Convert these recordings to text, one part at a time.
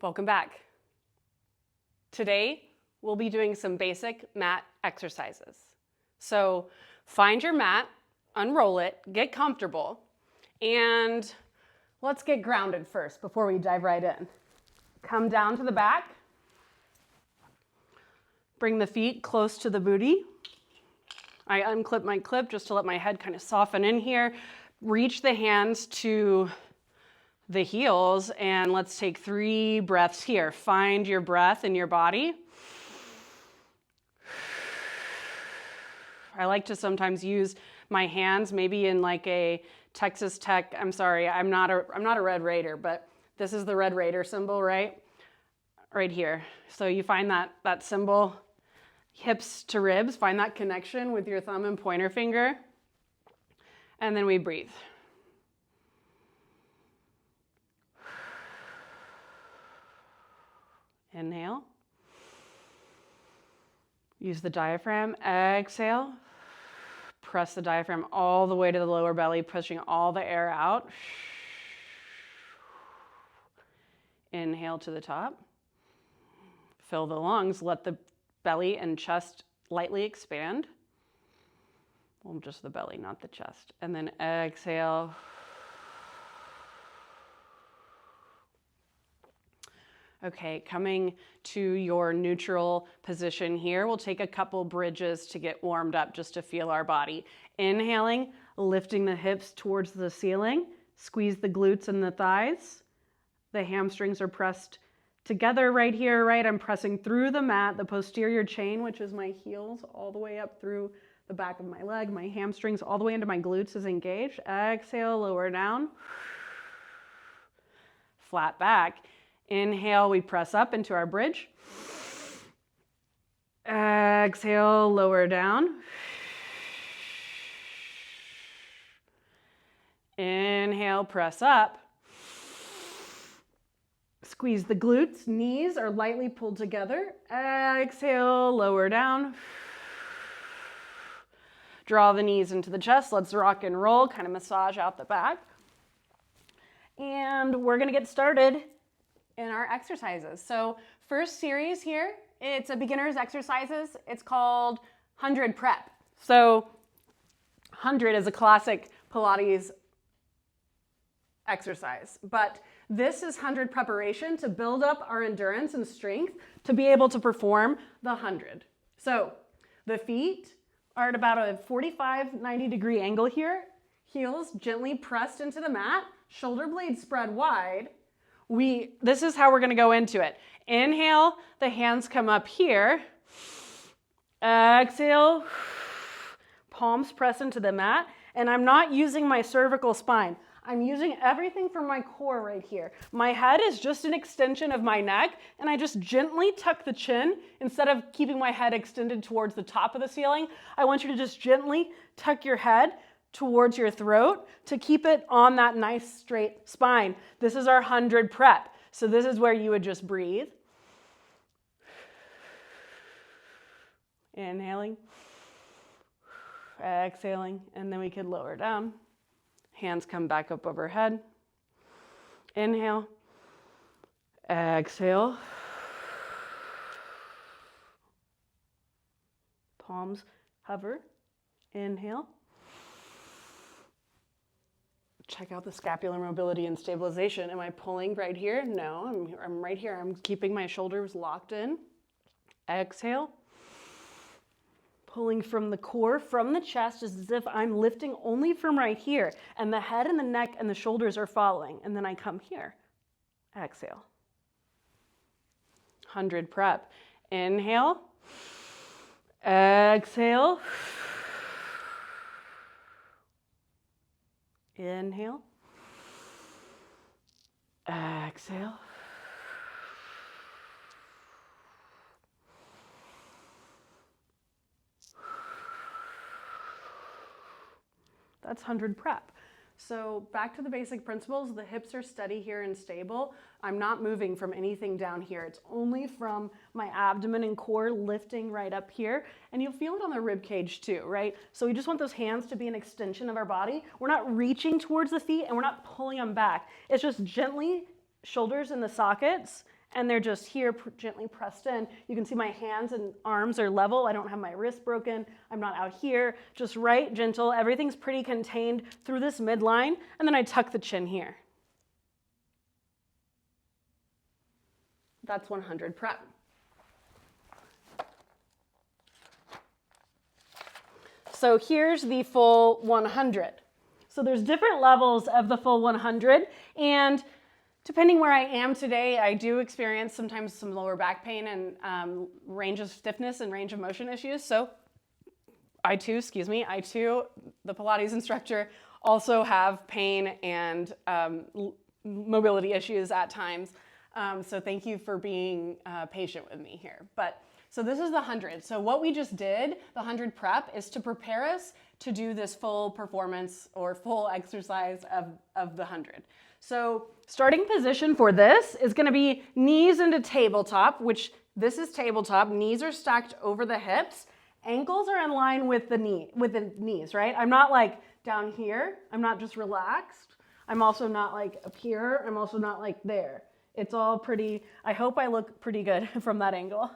Welcome back. Today, we'll be doing some basic mat exercises. So find your mat, unroll it, get comfortable, and let's get grounded first before we dive right in. Come down to the back. Bring the feet close to the booty. I unclip my clip just to let my head kind of soften in here. Reach the hands to the heels, and let's take 3 breaths here. Find your breath in your body. I like to sometimes use my hands, maybe in like a Texas Tech. I'm sorry, I'm not a Red Raider, but this is the Red Raider symbol, right? Right here. So you find that symbol, hips to ribs. Find that connection with your thumb and pointer finger, and then we breathe. Inhale. Use the diaphragm. Exhale. Press the diaphragm all the way to the lower belly, pushing all the air out. Inhale to the top. Fill the lungs. Let the belly and chest lightly expand. Well, just the belly, not the chest. And then exhale. Okay, coming to your neutral position here, we'll take a couple bridges to get warmed up just to feel our body. Inhaling, lifting the hips towards the ceiling, squeeze the glutes and the thighs. The hamstrings are pressed together right here, right? I'm pressing through the mat, the posterior chain, which is my heels, all the way up through the back of my leg. My hamstrings all the way into my glutes is engaged. Exhale, lower down. Flat back. Inhale, we press up into our bridge. Exhale, lower down. Inhale, press up. Squeeze the glutes, knees are lightly pulled together. Exhale, lower down. Draw the knees into the chest. Let's rock and roll, kind of massage out the back. And we're gonna get started in our exercises. So first series here, it's a beginner's exercises. It's called 100 prep. So 100 is a classic Pilates exercise, but this is 100 preparation to build up our endurance and strength to be able to perform the 100. So the feet are at about a 45, 90 degree angle here. Heels gently pressed into the mat, shoulder blades spread wide. This is how we're gonna go into it. Inhale, the hands come up here. Exhale, palms press into the mat. And I'm not using my cervical spine. I'm using everything from my core right here. My head is just an extension of my neck, and I just gently tuck the chin instead of keeping my head extended towards the top of the ceiling. I want you to just gently tuck your head towards your throat to keep it on that nice straight spine. This is our 100 prep. So this is where you would just breathe. Inhaling, exhaling, and then we could lower down. Hands come back up overhead. Inhale, exhale. Palms hover. Inhale. Check out the scapular mobility and stabilization. Am I pulling right here? No, I'm right here. I'm keeping my shoulders locked in. Exhale. Pulling from the core, from the chest, as if I'm lifting only from right here. And the head and the neck and the shoulders are following. And then I come here. Exhale. 100 prep. Inhale. Exhale. Inhale. Exhale. That's 100 prep. So back to the basic principles, the hips are steady here and stable. I'm not moving from anything down here. It's only from my abdomen and core lifting right up here. And you'll feel it on the rib cage too, right? So we just want those hands to be an extension of our body. We're not reaching towards the feet and we're not pulling them back. It's just gently, shoulders in the sockets, and they're just here gently pressed in. You can see my hands and arms are level. I don't have my wrist broken. I'm not out here. Just right, gentle. Everything's pretty contained through this midline. And then I tuck the chin here. That's 100 prep. So here's the full 100. So there's different levels of the full 100. And depending where I am today, I do experience sometimes some lower back pain and range of stiffness and range of motion issues. So I too, the Pilates instructor, also have pain and mobility issues at times. So thank you for being patient with me here. So this is the 100. So what we just did, the 100 prep, is to prepare us to do this full performance or full exercise of the 100. So starting position for this is going to be knees into tabletop, which this is tabletop. Knees are stacked over the hips. Ankles are in line with the knees, right? I'm not like down here. I'm not just relaxed. I'm also not like up here. I'm also not like there. It's all pretty, I hope I look pretty good from that angle.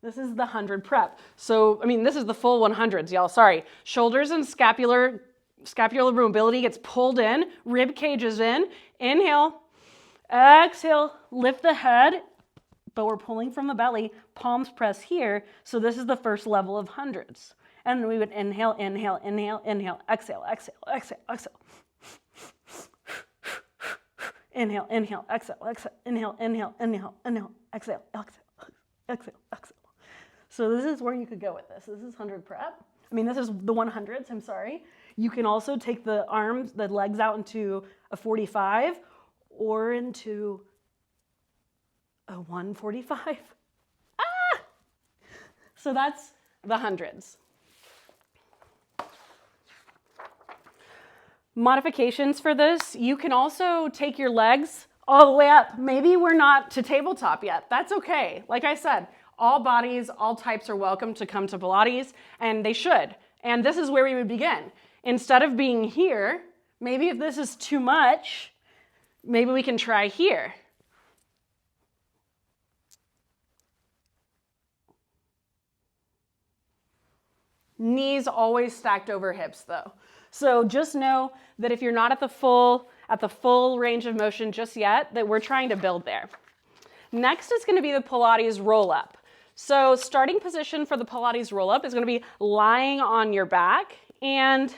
This is the 100 prep. So, this is the full 100s, y'all. Sorry. Shoulders and scapular mobility gets pulled in. Rib cage is in. Inhale. Exhale. Lift the head. But we're pulling from the belly. Palms press here. So this is the first level of hundreds. And we would inhale, inhale, inhale, inhale. Exhale, exhale, exhale, exhale. Inhale, inhale, exhale, exhale, inhale, inhale, inhale, inhale, exhale, exhale, exhale, exhale. So this is where you could go with this. This is 100 prep. This is the 100s, I'm sorry. You can also take the arms, the legs out into a 45 or into a 145. So that's the 100s. Modifications for this, you can also take your legs all the way up. Maybe we're not to tabletop yet. That's okay. Like I said, all bodies, all types are welcome to come to Pilates, and they should. And this is where we would begin. Instead of being here, maybe if this is too much, maybe we can try here. Knees always stacked over hips though. So just know that if you're not at the full range of motion just yet, that we're trying to build there. Next is going to be the Pilates roll-up. So starting position for the Pilates roll-up is going to be lying on your back. And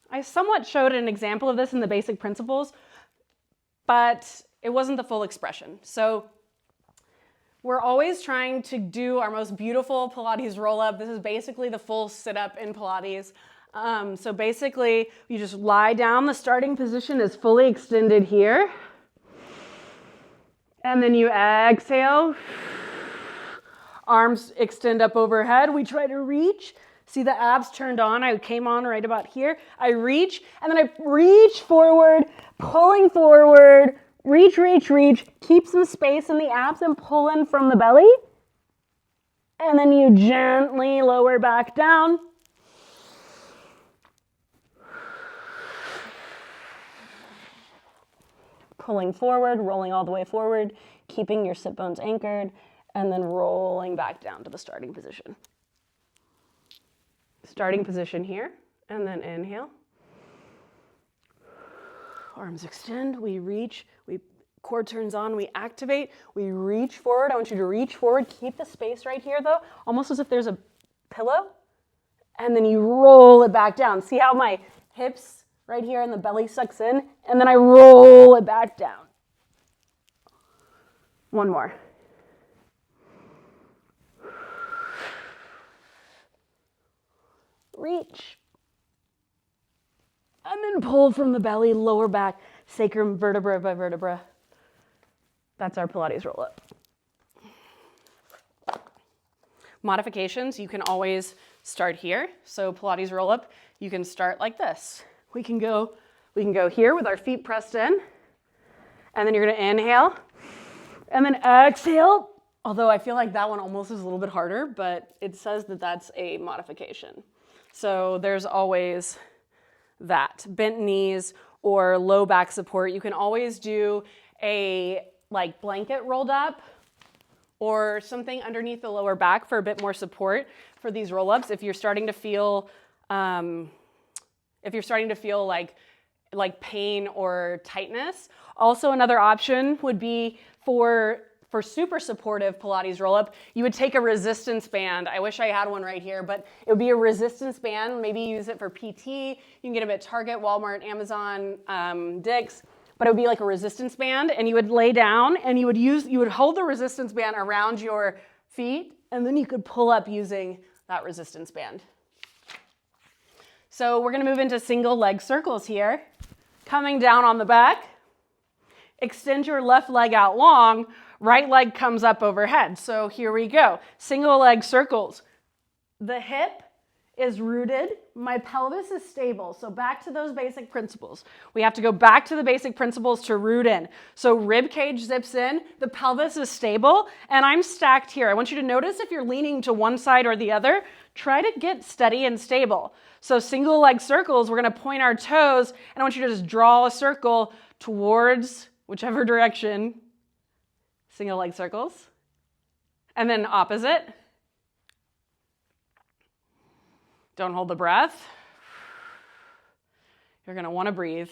I somewhat showed an example of this in the basic principles, but it wasn't the full expression. So we're always trying to do our most beautiful Pilates roll-up. This is basically the full sit-up in Pilates. So basically, you just lie down. The starting position is fully extended here. And then you exhale. Arms extend up overhead. We try to reach. See the abs turned on. I came on right about here. I reach, and then I reach forward, pulling forward. Reach, reach, reach. Keep some space in the abs and pull in from the belly. And then you gently lower back down. Pulling forward, rolling all the way forward, keeping your sit bones anchored, and then rolling back down to the starting position. Starting position here, and then inhale. Arms extend, we reach, core turns on, we activate, we reach forward. I want you to reach forward, keep the space right here though, almost as if there's a pillow, and then you roll it back down. See how my hips right here and the belly sucks in, and then I roll it back down. One more. Reach. And then pull from the belly, lower back, sacrum vertebra by vertebra. That's our Pilates roll-up. Modifications, you can always start here. So Pilates roll-up, you can start like this. We can go We can go here with our feet pressed in, and then you're gonna inhale, and then exhale. Although I feel like that one almost is a little bit harder, but it says that that's a modification. So there's always that. Bent knees or low back support. You can always do a like blanket rolled up or something underneath the lower back for a bit more support for these roll-ups. If you're starting to feel, like pain or tightness. Also, another option would be for super supportive Pilates roll-up, you would take a resistance band. I wish I had one right here, but it would be a resistance band. Maybe use it for PT. You can get them at Target, Walmart, Amazon, Dick's. But it would be like a resistance band, and you would lay down, and you would hold the resistance band around your feet, and then you could pull up using that resistance band. So we're gonna move into single leg circles here. Coming down on the back, extend your left leg out long, right leg comes up overhead. So here we go, single leg circles. The hip is rooted, my pelvis is stable. So back to those basic principles. We have to go back to the basic principles to root in. So rib cage zips in, the pelvis is stable, and I'm stacked here. I want you to notice if you're leaning to one side or the other, try to get steady and stable. So single leg circles, we're gonna point our toes, and I want you to just draw a circle towards whichever direction. Single leg circles. And then opposite. Don't hold the breath. You're gonna wanna breathe.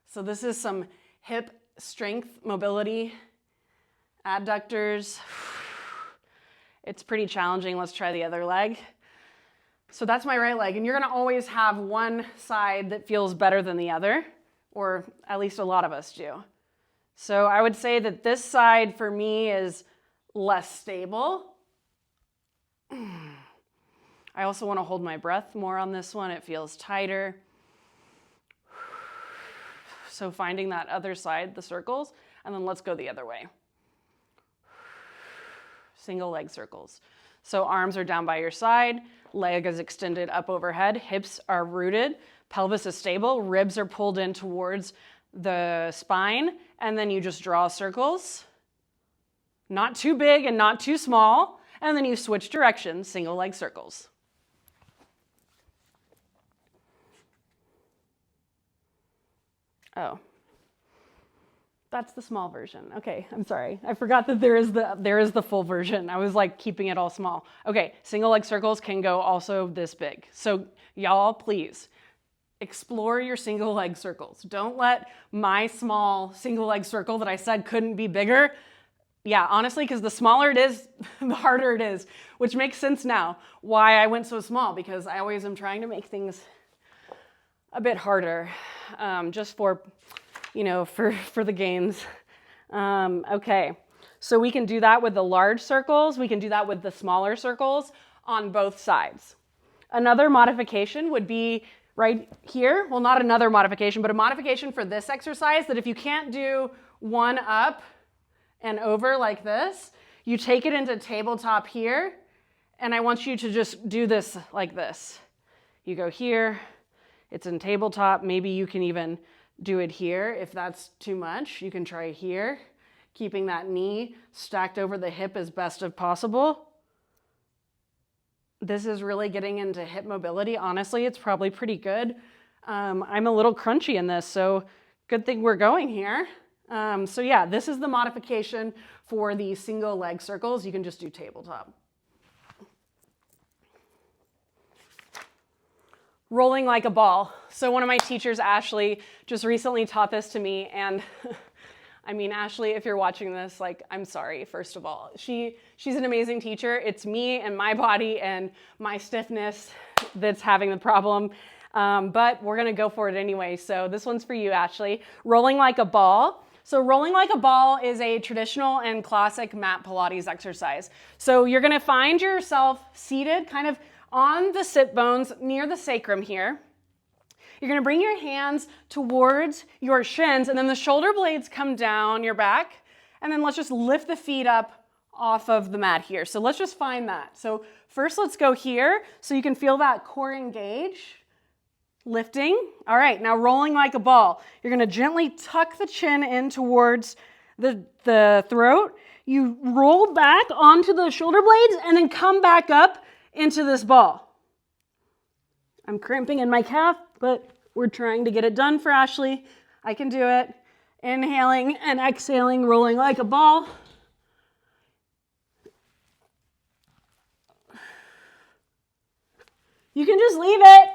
So this is some hip strength, mobility, adductors. It's pretty challenging. Let's try the other leg. So that's my right leg, and you're gonna always have one side that feels better than the other, or at least a lot of us do. So I would say that this side for me is less stable. I also want to hold my breath more on this one. It feels tighter. So finding that other side, the circles, and then let's go the other way. Single leg circles. So arms are down by your side, leg is extended up overhead, hips are rooted, pelvis is stable, ribs are pulled in towards the spine, and then you just draw circles. Not too big and not too small, and then you switch directions, single leg circles. Oh, that's the small version. Okay, I'm sorry. I forgot that there is the full version. I was like keeping it all small. Okay, single leg circles can go also this big. So y'all, please explore your single leg circles. Don't let my small single leg circle that I said couldn't be bigger. Yeah, honestly, because the smaller it is, the harder it is, which makes sense now why I went so small, because I always am trying to make things a bit harder, just for, for the gains. Okay, so we can do that with the large circles. We can do that with the smaller circles on both sides. Another modification would be right here. Well, not another modification, but a modification for this exercise, that if you can't do one up and over like this, you take it into tabletop here, and I want you to just do this like this. You go here, it's in tabletop. Maybe you can even do it here. If that's too much, you can try here, keeping that knee stacked over the hip as best as possible. This is really getting into hip mobility. Honestly, it's probably pretty good. I'm a little crunchy in this, so good thing we're going here. So yeah, this is the modification for the single leg circles. You can just do tabletop. Rolling like a ball. So one of my teachers, Ashley, just recently taught this to me, and I mean, Ashley, if you're watching this, I'm sorry, first of all. She's an amazing teacher. It's me and my body and my stiffness that's having the problem, but we're gonna go for it anyway. So this one's for you, Ashley. Rolling like a ball. So rolling like a ball is a traditional and classic mat Pilates exercise. So you're gonna find yourself seated kind of on the sit bones near the sacrum here. You're gonna bring your hands towards your shins, and then the shoulder blades come down your back, and then let's just lift the feet up off of the mat here. So let's just find that. So first let's go here, so you can feel that core engage. lifting. All right, now rolling like a ball. You're gonna gently tuck the chin in towards the throat. You roll back onto the shoulder blades and then come back up into this ball. I'm cramping in my calf, but we're trying to get it done for Ashley. I can do it. Inhaling and exhaling, rolling like a ball. You can just leave it.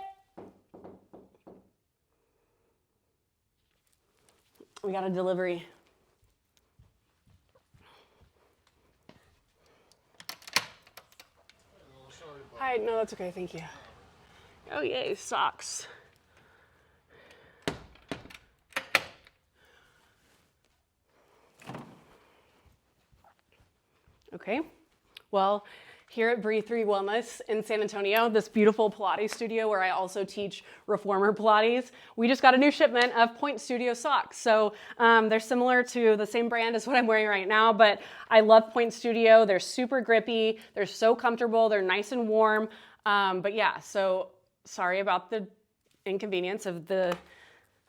We got a delivery. Hi, no, that's okay, thank you. Oh yay, socks. Okay, well, here at Breathe 3 Wellness in San Antonio, this beautiful Pilates studio where I also teach reformer Pilates, we just got a new shipment of Point Studio socks. So they're similar to the same brand as what I'm wearing right now, but I love Point Studio. They're super grippy. They're so comfortable. They're nice and warm. But yeah, so sorry about the inconvenience of the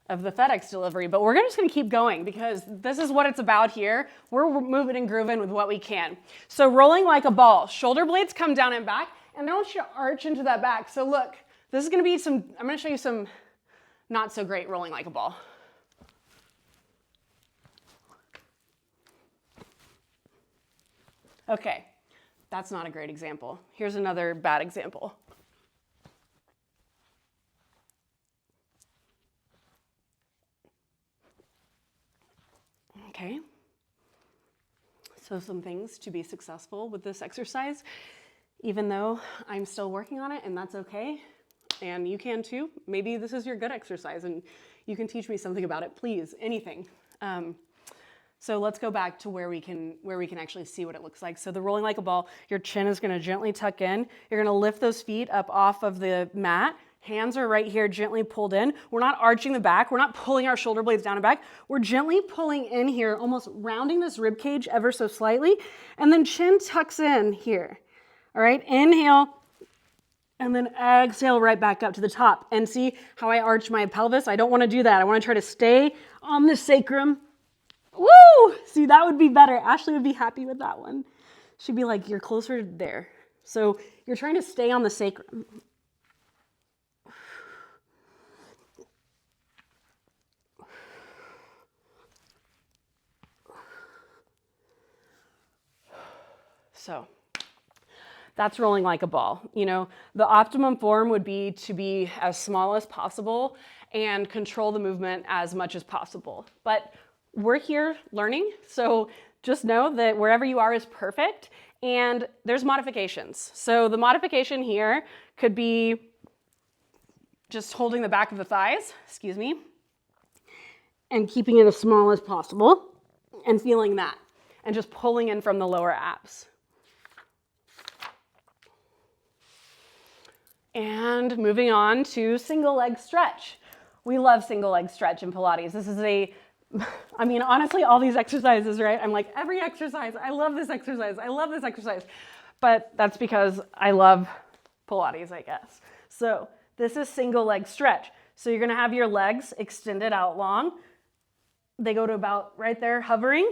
FedEx delivery, but we're just gonna keep going because this is what it's about here. We're moving and grooving with what we can. So rolling like a ball, shoulder blades come down and back, and I want you to arch into that back. So look, this is gonna be I'm gonna show you some not so great rolling like a ball. Okay, that's not a great example. Here's another bad example. Okay, so some things to be successful with this exercise, even though I'm still working on it, and that's okay, and you can too. Maybe this is your good exercise and you can teach me something about it, please, anything. So let's go back to where we can actually see what it looks like. So the rolling like a ball, your chin is gonna gently tuck in. You're gonna lift those feet up off of the mat. Hands are right here, gently pulled in. We're not arching the back. We're not pulling our shoulder blades down and back. We're gently pulling in here, almost rounding this rib cage ever so slightly. And then chin tucks in here. All right, inhale. And then exhale right back up to the top. And see how I arch my pelvis? I don't want to do that. I want to try to stay on the sacrum. Woo! See, that would be better. Ashley would be happy with that one. She'd be like, you're closer there. So you're trying to stay on the sacrum. So that's rolling like a ball. You know, the optimum form would be to be as small as possible and control the movement as much as possible. But we're here learning, so just know that wherever you are is perfect, and there's modifications. So the modification here could be just holding the back of the thighs, excuse me, and keeping it as small as possible and feeling that, and just pulling in from the lower abs. And moving on to single leg stretch. We love single leg stretch in Pilates. This is I mean, honestly, all these exercises, right? I'm like, every exercise, I love this exercise. I love this exercise. But that's because I love Pilates, I guess. So this is single leg stretch. So you're gonna have your legs extended out long. They go to about right there, hovering.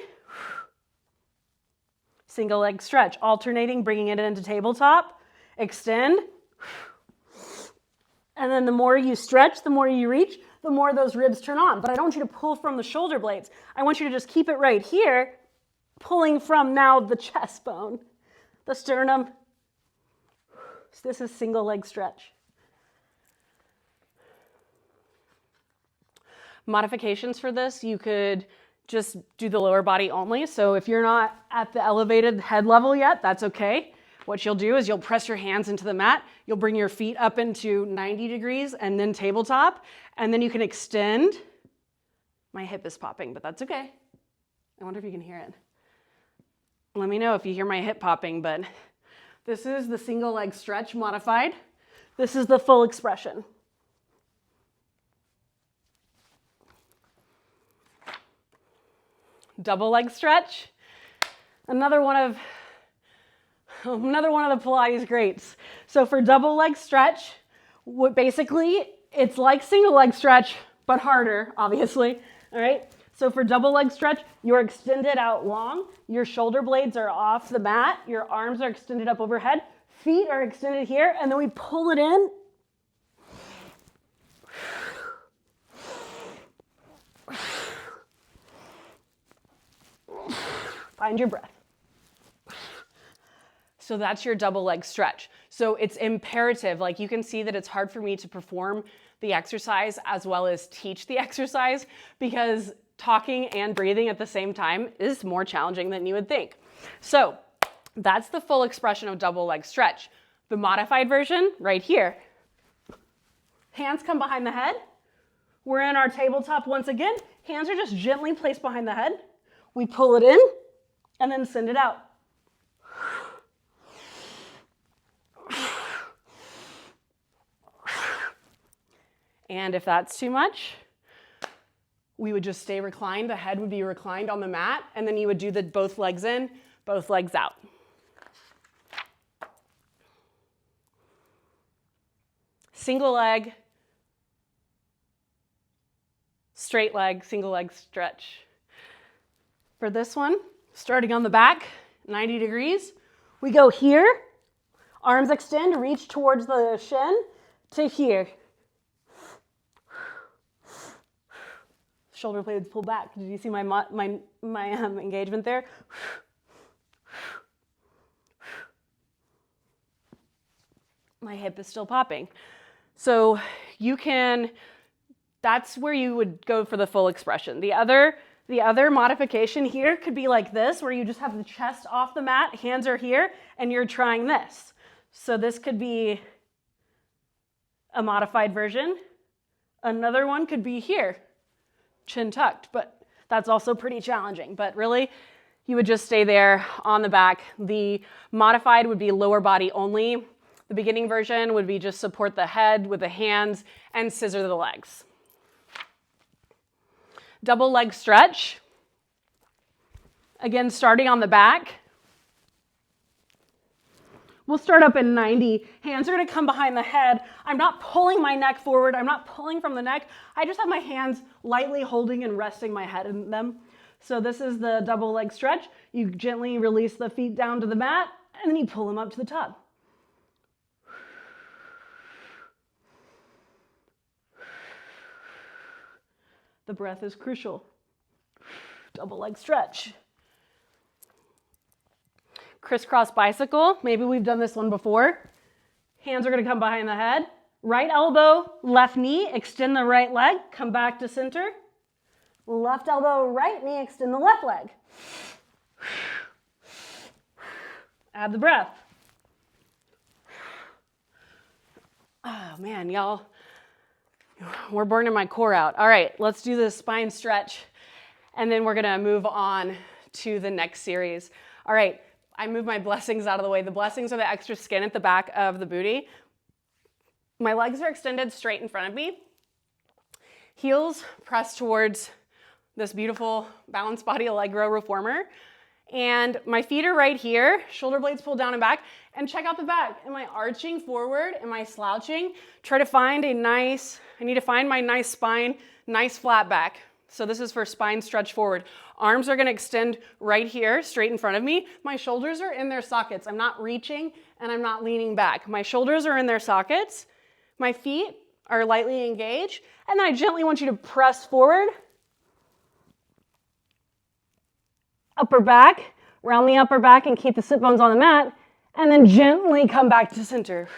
Single leg stretch, alternating, bringing it into tabletop, extend. And then the more you stretch, the more you reach, the more those ribs turn on. But I don't want you to pull from the shoulder blades. I want you to just keep it right here, pulling from now the chest bone, the sternum. So this is single leg stretch. Modifications for this, you could just do the lower body only. So if you're not at the elevated head level yet, that's okay. What you'll do is you'll press your hands into the mat, you'll bring your feet up into 90 degrees and then tabletop, and then you can extend. My hip is popping, but that's okay. I wonder if you can hear it. Let me know if you hear my hip popping, but this is the single leg stretch modified. This is the full expression. Double leg stretch. Another one of the Pilates greats. So for double leg stretch, what basically It's like single leg stretch, but harder, obviously. All right. So for double leg stretch, you're extended out long. Your shoulder blades are off the mat. Your arms are extended up overhead. Feet are extended here, and then we pull it in. Find your breath. So that's your double leg stretch. So it's imperative, like you can see that it's hard for me to perform the exercise as well as teach the exercise because talking and breathing at the same time is more challenging than you would think. So that's the full expression of double leg stretch. The modified version right here. Hands come behind the head. We're in our tabletop once again. Hands are just gently placed behind the head. We pull it in and then send it out. And if that's too much, we would just stay reclined. The head would be reclined on the mat, and then you would do the both legs in, both legs out. Single leg, straight leg, single leg stretch. For this one, starting on the back, 90 degrees, we go here, arms extend, reach towards the shin to here. Shoulder blades pull back. Did you see my engagement there? My hip is still popping. So you can, that's where you would go for the full expression. The other modification here could be like this, where you just have the chest off the mat, hands are here, and you're trying this. So this could be a modified version. Another one could be here, chin tucked, but that's also pretty challenging. But really, you would just stay there on the back. The modified would be lower body only. The beginning version would be just support the head with the hands and scissor the legs. Double leg stretch. Again, starting on the back. We'll start up in 90. Hands are gonna come behind the head. I'm not pulling my neck forward. I'm not pulling from the neck. I just have my hands lightly holding and resting my head in them. So this is the double leg stretch. You gently release the feet down to the mat, and then you pull them up to the top. The breath is crucial. Double leg stretch. Crisscross bicycle. Maybe we've done this one before. Hands are going to come behind the head. Right elbow, left knee, extend the right leg, come back to center. Left elbow, right knee, extend the left leg. Add the breath. Oh man, y'all, we're burning my core out. All right, let's do the spine stretch, and then we're gonna move on to the next series. All right, I moved my blessings out of the way. The blessings are the extra skin at the back of the booty. My legs are extended straight in front of me. Heels pressed towards this beautiful balanced body Allegro reformer. And my feet are right here, shoulder blades pulled down and back, and check out the back. Am I arching forward? Am I slouching? Try to find I need to find my nice spine, nice flat back. So this is for spine stretch forward. Arms are gonna extend right here, straight in front of me. My shoulders are in their sockets. I'm not reaching and I'm not leaning back. My shoulders are in their sockets. My feet are lightly engaged. And then I gently want you to press forward. Upper back, round the upper back and keep the sit bones on the mat, and then gently come back to center.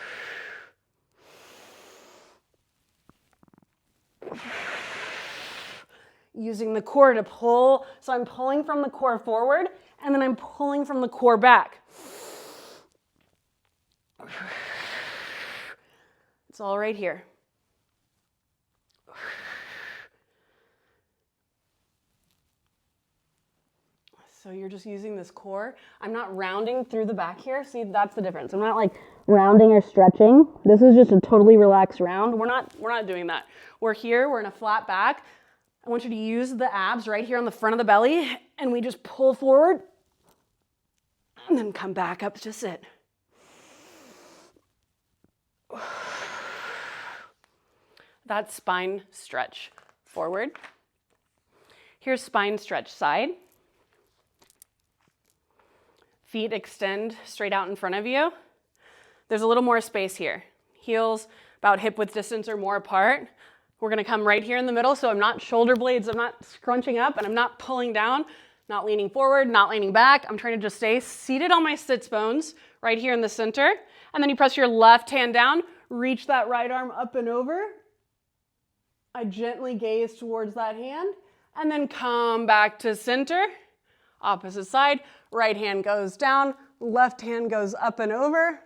Using the core to pull, so I'm pulling from the core forward, and then I'm pulling from the core back. It's all right here. So you're just using this core. I'm not rounding through the back here. See, that's the difference. I'm not like rounding or stretching. This is just a totally relaxed round. We're not doing that. We're here, we're in a flat back. I want you to use the abs right here on the front of the belly, and we just pull forward and then come back up to sit. That's spine stretch. Forward. Here's spine stretch side. Feet extend straight out in front of you. There's a little more space here. Heels about hip width distance or more apart. We're gonna come right here in the middle, so I'm not shoulder blades, I'm not scrunching up, and I'm not pulling down, not leaning forward, not leaning back. I'm trying to just stay seated on my sits bones right here in the center. And then you press your left hand down, reach that right arm up and over. I gently gaze towards that hand, and then come back to center. Opposite side, right hand goes down, left hand goes up and over.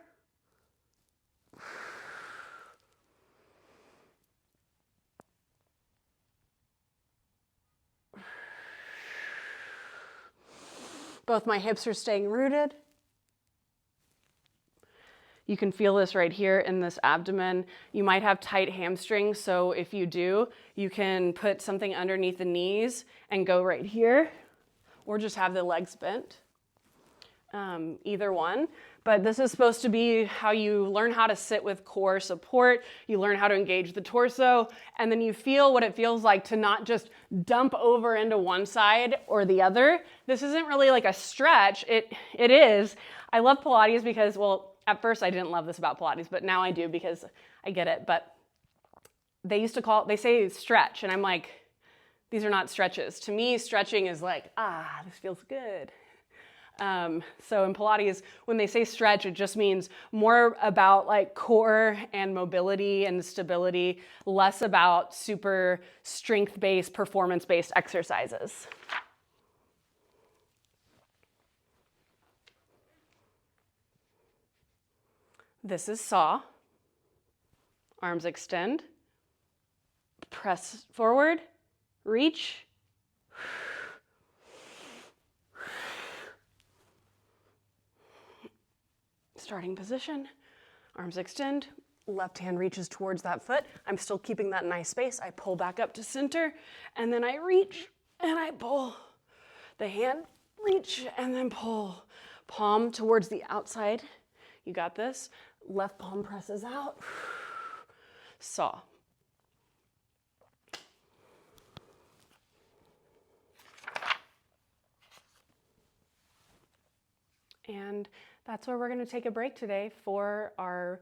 Both my hips are staying rooted. You can feel this right here in this abdomen. You might have tight hamstrings, so if you do, you can put something underneath the knees and go right here, or just have the legs bent, either one. But this is supposed to be how you learn how to sit with core support, you learn how to engage the torso, and then you feel what it feels like to not just dump over into one side or the other. This isn't really like a stretch, it is. I love Pilates because, well, at first I didn't love this about Pilates, but now I do because I get it. But they say stretch, and I'm like, these are not stretches. To me, stretching is like, this feels good. So in Pilates, when they say stretch, it just means more about like core and mobility and stability, less about super strength-based, performance-based exercises. This is saw. Arms extend. Press forward. Reach. Starting position, arms extend, left hand reaches towards that foot. I'm still keeping that nice space. I pull back up to center, and then I reach, and I pull. The hand, reach, and then pull. Palm towards the outside. You got this. Left palm presses out. Saw. And that's where we're going to take a break today for our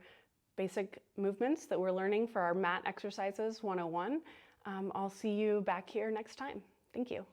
basic movements that we're learning for our mat exercises 101. I'll see you back here next time. Thank you.